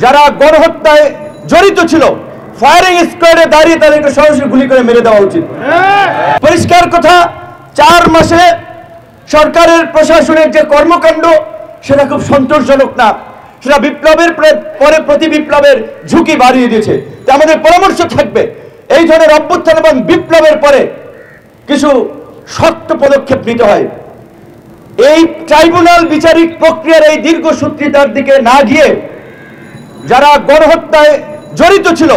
যারা গণহত্যায় জড়িত ছিল ফায়ারিং স্কোয়াডে দাঁড়িয়ে তাদেরকে সরাসরি গুলি করে মেরে দেওয়া উচিত। পরিষ্কার কথা, 4 মাসে সরকারের প্রশাসনের যে কর্মকাণ্ড সেটা খুব সন্তোষজনক না, সেটা বিপ্লবের পরে প্রতি বিপ্লবের ঝুঁকি বাড়িয়ে দিয়েছে। তাই আমাদের পরামর্শ থাকবে এই ধরনের অভ্যুত্থান এবং বিপ্লবের পরে কিছু শক্ত পদক্ষেপ নিতে হয়। এই ট্রাইব্যুনাল বিচারিক প্রক্রিয়ার এই দীর্ঘসূত্রিতার দিকে না গিয়ে যারা গণহত্যায় জড়িত ছিল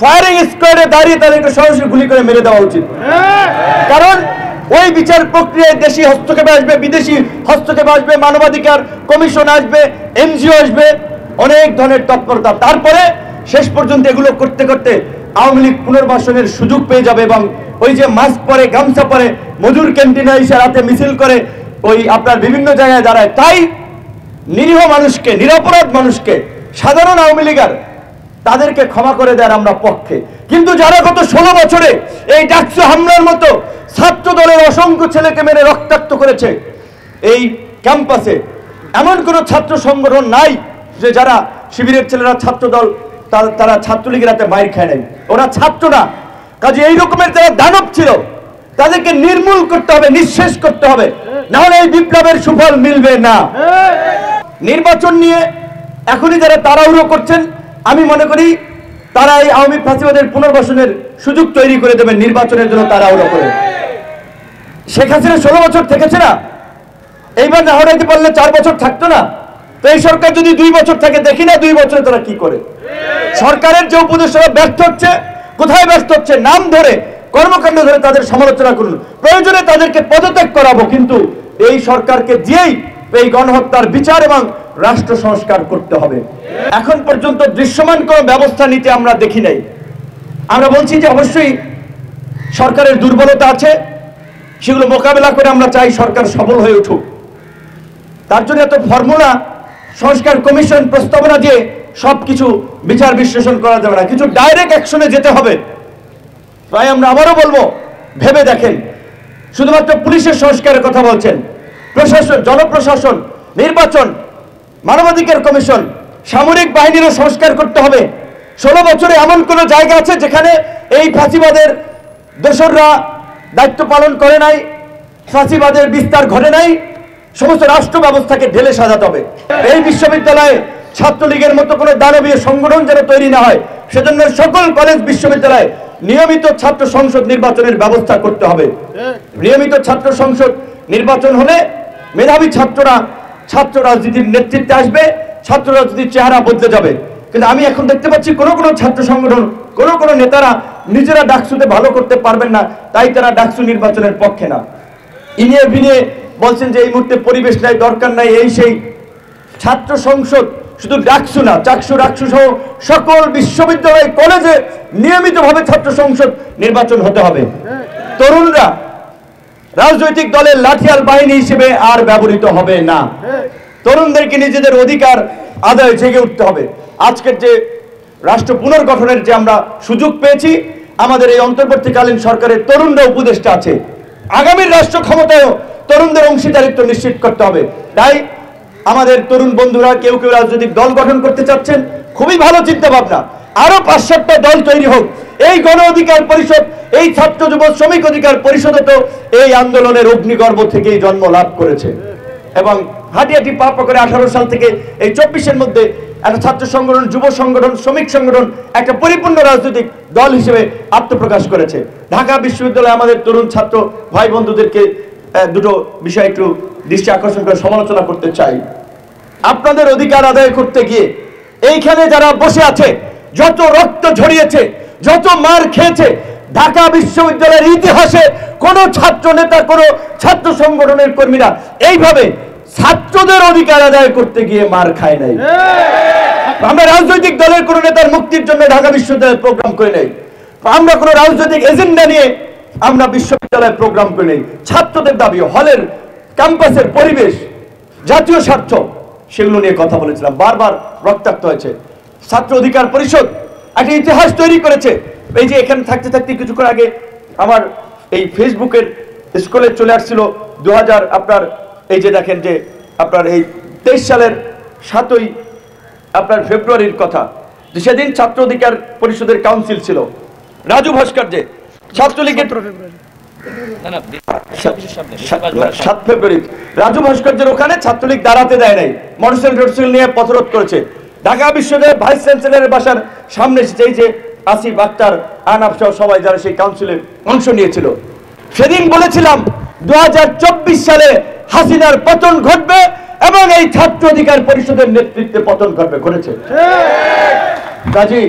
ফায়ারিং স্কোয়াডে দাঁড়িয়ে তাদেরকে সরাসরি গুলি করে মেরে দেওয়া উচিত। কারণ ওই বিচার প্রক্রিয়ায় দেশি হস্তক্ষেপ আসবে, বিদেশি হস্তক্ষেপ আসবে, মানবাধিকার কমিশন আসবে, এনজিও আসবে, অনেক ধরনের তৎপরতা। তারপরে শেষ পর্যন্ত এগুলো করতে করতে আওয়ামী লীগ পুনর্বাসনের সুযোগ পেয়ে যাবে এবং ওই যে মাস্ক পরে, গামছা পরে, মজুর ক্যান্টিনে এসে রাতে মিছিল করে ওই আপনার বিভিন্ন জায়গায় দাঁড়ায়। তাই নিরীহ মানুষকে, নিরপরাধ মানুষকে, সাধারণ আওয়ামী লীগার তাদেরকে ক্ষমা করে দেওয়ার আমরা পক্ষে। কিন্তু যারা গত 16 বছরে এই ডাকসু হামলার মতো ছাত্র দলের অসংখ্য ছেলেকে মেরে রক্তাক্ত করেছে, এই ক্যাম্পাসে এমন কোন ছাত্র সংগঠন নাই যে যারা শিবিরের ছেলেরা ছাত্র দল তারা ছাত্রলীগের হাতে মাইর খায় নাই। ওরা ছাত্র না, কাজে এই রকমের যারা দানব ছিল তাদেরকে নির্মূল করতে হবে, নিঃশেষ করতে হবে, না হলে এই বিপ্লবের সুফল মিলবে না। নির্বাচন নিয়ে এখনই যারা তাড়াহুড়ো করছেন, আমি মনে করি তারা এই আওয়ামী ফ্যাসিবাদের পুনর্বাসনের সুযোগ তৈরি করে দেবেন নির্বাচনের জন্য তাড়াহুড়ো করে। শেখ হাসিনা 16 বছর থেকেছে না, এইবার না হরাইতে পারলে 4 বছর থাকতো না। তো এই সরকার যদি 2 বছর থাকে, দেখি না 2 বছরে তারা কি করে। সরকারের যে উপদেষ্টারা ব্যর্থ হচ্ছে, কোথায় ব্যর্থ হচ্ছে নাম ধরে, কর্মকাণ্ড ধরে তাদের সমালোচনা করুন, প্রয়োজনে তাদেরকে পদত্যাগ করাবো, কিন্তু এই সরকারকে দিয়েই এই গণহত্যার বিচার এবং রাষ্ট্র সংস্কার করতে হবে। এখন পর্যন্ত দৃশ্যমান কোনো ব্যবস্থা নিতে আমরা দেখি নাই। আমরা বলছি যে অবশ্যই সরকারের দুর্বলতা আছে, সেগুলো মোকাবেলা করে আমরা চাই সরকার সফল হয়ে উঠুক। তার জন্য এত ফর্মুলা, সংস্কার কমিশন, প্রস্তাবনা দিয়ে সবকিছু বিচার বিশ্লেষণ করা যাবে না, কিছু ডাইরেক্ট অ্যাকশনে যেতে হবে। তাই আমরা আবারও বলবো, ভেবে দেখেন। শুধুমাত্র পুলিশের সংস্কারের কথা বলছেন, প্রশাসন, জনপ্রশাসন, নির্বাচন, মানবাধিকার কমিশন, সামরিক বাহিনীরও সংস্কার করতে হবে। 16 বছরে এমন কোন জায়গা আছে যেখানে এই ফাঁসিবাদের দোসররা দায়িত্ব পালন করে নাই, ফাঁসিবাদের বিস্তার ঘটে নাই? সমস্ত রাষ্ট্র ব্যবস্থাকে ঢেলে সাজাতে হবে। এই বিশ্ববিদ্যালয়ে ছাত্রলীগের মতো কোনো দানবীয় সংগঠন যেন তৈরি না হয়, সেজন্য সকল কলেজ বিশ্ববিদ্যালয়ে নিয়মিত ছাত্র সংসদ নির্বাচনের ব্যবস্থা করতে হবে। নিয়মিত ছাত্র সংসদ নির্বাচন হলে মেধাবী ছাত্ররা ছাত্র রাজনীতির নেতৃত্বে আসবে, ছাত্র রাজনীতির চেহারা বদলে যাবে। কিন্তু আমি এখন দেখতে পাচ্ছি কোনো ছাত্র সংগঠন, কোনো নেতারা নিজেরা ডাকসুতে ভালো করতে পারবেন না, তাই তারা ডাকসু নির্বাচনের পক্ষে না। ইনিয়ে বিনিয়ে বলছেন যে এই মুহূর্তে পরিবেশ নাই, দরকার নাই, এই সেই। ছাত্র সংসদ শুধু ডাকসু না, চাকসু, ডাকসু সহ সকল বিশ্ববিদ্যালয়, কলেজে নিয়মিতভাবে ছাত্র সংসদ নির্বাচন হতে হবে। তরুণরা রাজনৈতিক দলের লাঠিয়াল বাহিনী হিসেবে আর ব্যবহৃত হবে না। তরুণদেরকে নিজেদের অধিকার আদায় জেগে উঠতে হবে। আজকের যে রাষ্ট্র পুনর্গঠনের যে আমরা সুযোগ পেয়েছি, আমাদের এই অন্তর্বর্তীকালীন সরকারের তরুণরা উপদেষ্টা আছে, আগামীর রাষ্ট্র ক্ষমতায়ও তরুণদের অংশীদারিত্ব নিশ্চিত করতে হবে। তাই আমাদের তরুণ বন্ধুরা কেউ কেউ রাজনৈতিক দল গঠন করতে চাচ্ছেন, খুবই ভালো চিন্তা ভাবনা। আরো 5-7টা দল তৈরি হোক। এই গণ অধিকার পরিষদ, এই ছাত্র যুব শ্রমিক অধিকার পরিষদ তো এই আন্দোলনের অগ্নিগর্ভ থেকেই জন্ম লাভ করেছে এবং হাঁটি হাঁটি পা পা করে 18 সাল থেকে এই 24-এর মধ্যে একটা ছাত্র সংগঠন, যুব সংগঠন, শ্রমিক সংগঠন একটা পরিপূর্ণ রাজনৈতিক দল হিসেবে আত্মপ্রকাশ করেছে। ঢাকা বিশ্ববিদ্যালয়ে আমাদের তরুণ ছাত্র ভাই বন্ধুদেরকে দুটো বিষয় একটু দৃষ্টি আকর্ষণ করে সমালোচনা করতে চাই। আপনাদের অধিকার আদায় করতে গিয়ে এইখানে যারা বসে আছে, যত রক্ত ঝরিয়েছে, যত মার খেয়েছে, ঢাকা বিশ্ববিদ্যালয়ের ইতিহাসে কোন ছাত্র নেতা, কোন ছাত্র সংগঠনের কর্মীরা এইভাবে ছাত্রদের অধিকার আদায় করতে গিয়ে মার খায় নাই। আমরা রাজনৈতিক দলের কোন নেতার মুক্তির জন্য ঢাকা বিশ্ববিদ্যালয়ের প্রোগ্রাম করে নাই। আমরা কোন রাজনৈতিক এজেন্ডা নিয়ে আমরা বিশ্ববিদ্যালয়ে প্রোগ্রাম করে নেই। ছাত্রদের দাবি, হলের ক্যাম্পাসের পরিবেশ, জাতীয় স্বার্থ, সেগুলো নিয়ে কথা বলেছিলাম, বারবার রক্তাক্ত হয়েছে। ছাত্র অধিকার পরিষদ একটা ইতিহাস তৈরি করেছে। এই যে এখানে থাকতে থাকতে কিছুক্ষণ আগে আমার এই ফেসবুকের স্কুলে চলে আসছিল 2000 আপনার এই যে দেখেন যে আপনার এই 23 সালের 7ই আপনার ফেব্রুয়ারির কথা, যে সেদিন ছাত্র অধিকার পরিষদের কাউন্সিল ছিল, রাজু ভাস্কর্যে ছাত্রলীগের 7 ফেব্রুয়ারি রাজু ভাস্কর্যের ওখানে ছাত্রলীগ দাঁড়াতে দেয় নাই, মোটরসাইকেল নিয়ে পথরোধ করেছে। ঢাকা বিশ্ববিদ্যালয়ের ভাইস চ্যান্সেলরের বাসার সামনে এসেছে এই যে আসিফ আক্তার, আনাফ সহ সবাই যারা সেই কাউন্সিলে অংশ নিয়েছিল। সেদিন বলেছিলাম 2024 সালে হাসিনার পতন ঘটবে এবং এই ছাত্র অধিকার পরিষদের নেতৃত্বে পতন ঘটবে, ঘটেছে। কাজী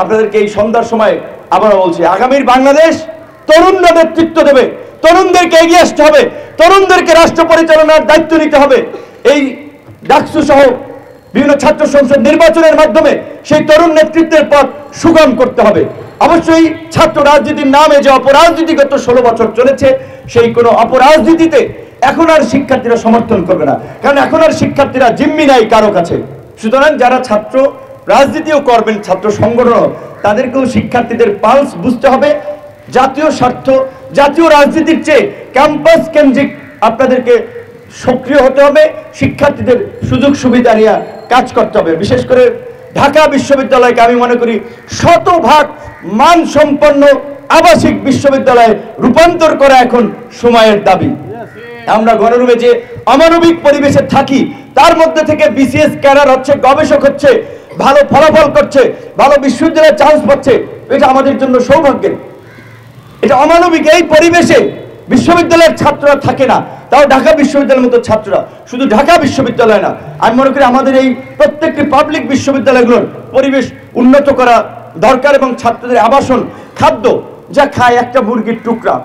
আপনাদেরকে এই সন্ধ্যার সময় আবারও বলছি, আগামীর বাংলাদেশ তরুণরা নেতৃত্ব দেবে, তরুণদেরকে এগিয়ে আসতে হবে, তরুণদেরকে রাষ্ট্র পরিচালনার দায়িত্ব নিতে হবে। এই ডাকসু সহ বিভিন্ন ছাত্র সংসদ নির্বাচনের মাধ্যমে সেই তরুণ নেতৃত্বের পথ সুগম করতে হবে। অবশ্যই ছাত্র রাজনীতির নামে যে অপরাজনীতি গত 16 বছর চলেছে, সেই কোনো অপরাজনীতিতে এখন আর শিক্ষার্থীরা সমর্থন করবে না, কারণ এখন আর শিক্ষার্থীরা জিম্মি নাই কারো কাছে। সুতরাং যারা ছাত্র রাজনীতিও করবেন, ছাত্র সংগঠনও, তাদেরকেও শিক্ষার্থীদের পালস বুঝতে হবে। জাতীয় স্বার্থ, জাতীয় রাজনীতির চেয়ে ক্যাম্পাস কেন্দ্রিক আপনাদেরকে সক্রিয় হতে হবে, শিক্ষার্থীদের সুযোগ সুবিধা নিয়ে কাজ করতে হবে। বিশেষ করে ঢাকা বিশ্ববিদ্যালয়কে আমি মনে করি শতভাগ মানসম্পন্ন আবাসিক বিশ্ববিদ্যালয়ে রূপান্তর করা এখন সময়ের দাবি। আমরা গণরূপে যে অমানবিক পরিবেশে থাকি, তার মধ্যে থেকে বিসিএস ক্যাডার হচ্ছে, গবেষক হচ্ছে, ভালো ফলাফল করছে, ভালো বিশ্ববিদ্যালয়ে চান্স পাচ্ছে, এটা আমাদের জন্য সৌভাগ্যের। এটা অমানবিক এই পরিবেশে বিশ্ববিদ্যালয়ের ছাত্ররা থাকে না, তাও ঢাকা বিশ্ববিদ্যালয়ের মতো ছাত্ররা, শুধু ঢাকা বিশ্ববিদ্যালয় না, আমি মনে করি আমাদের এই প্রত্যেকটি পাবলিক বিশ্ববিদ্যালয়গুলোর পরিবেশ উন্নত করা দরকার। এবং ছাত্রদের আবাসন, খাদ্য, যা খায় একটা মুরগির টুকরা,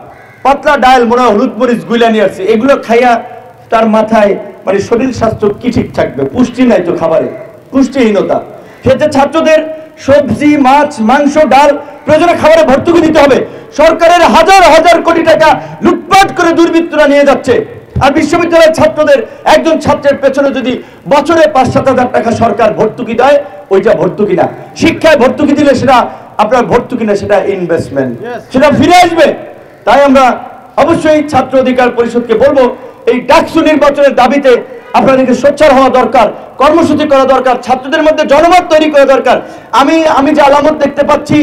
পাতলা ডাল, মনে হয় হলুদ মরিচ গুলা নিয়ে আসছে, এগুলো খাইয়া তার মাথায় মানে শরীর স্বাস্থ্য কি ঠিক থাকবে? পুষ্টি নাই তো খাবারে, পুষ্টিহীনতা। সেটা ছাত্রদের সবজি, মাছ, মাংস, ডাল, প্রয়োজনে খাবারে ভর্তুকি দিতে হবে। সরকারের হাজার হাজার কোটি টাকা লুটপাট করে দুর্বৃত্তরা নিয়ে যাচ্ছে, আর বিশ্ববিদ্যালয়ের ছাত্রদের একজন ছাত্রের পেছনে যদি বছরে 5-7 হাজার টাকা সরকার ভর্তুকি দেয়, ওইটা ভর্তুকি না। শিক্ষায় ভর্তুকি দিলে সেটা আপনার ভর্তুকি না, সেটা ইনভেস্টমেন্ট, সেটা ফিরে আসবে। তাই আমরা অবশ্যই ছাত্র অধিকার পরিষদকে বলবো, এই ডাকসু নির্বাচনের দাবিতে আপনাদেরকে সোচ্চার হওয়া দরকার, কর্মসূচি করা দরকার, ছাত্রদের মধ্যে জনমত তৈরি করা দরকার। আমি যে আলামত দেখতে পাচ্ছি,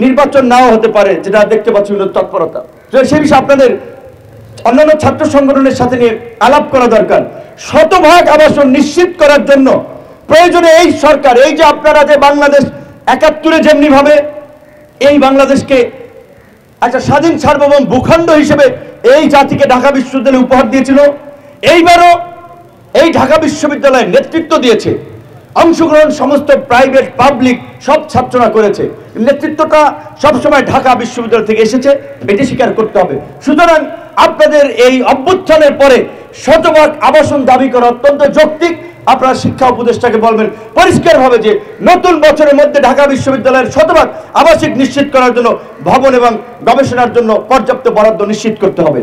নির্বাচন নাও হতে পারে, যেটা দেখতে পাচ্ছি তৎপরতা, সেই বিষয়ে আপনাদের অন্যান্য ছাত্র সংগঠনের সাথে নিয়ে আলাপ করা দরকার। শতভাগ আবাসন নিশ্চিত করার জন্য প্রয়োজনে এই সরকার, এই যে আপনারা যে বাংলাদেশ 71-এ যেমনি ভাবে এই বাংলাদেশকে একটা স্বাধীন সার্বভৌম ভূখণ্ড হিসেবে এই জাতিকে ঢাকা বিশ্ববিদ্যালয় উপহার দিয়েছিল, এইবারও এই ঢাকা বিশ্ববিদ্যালয়ের নেতৃত্ব দিয়েছে, অংশগ্রহণ সমস্ত প্রাইভেট পাবলিক সব ছাত্ররা করেছে, নেতৃত্বটা সবসময় ঢাকা বিশ্ববিদ্যালয় থেকে এসেছে, এটি স্বীকার করতে হবে। সুতরাং আপনাদের এই অভ্যুত্থানের পরে শতভাগ আবাসন দাবি করা অত্যন্ত যৌক্তিক। আপনারা শিক্ষা উপদেষ্টাকে বলবেন পরিষ্কারভাবে যে নতুন বছরের মধ্যে ঢাকা বিশ্ববিদ্যালয়ের শতভাগ আবাসিক নিশ্চিত করার জন্য ভবন এবং গবেষণার জন্য পর্যাপ্ত বরাদ্দ নিশ্চিত করতে হবে।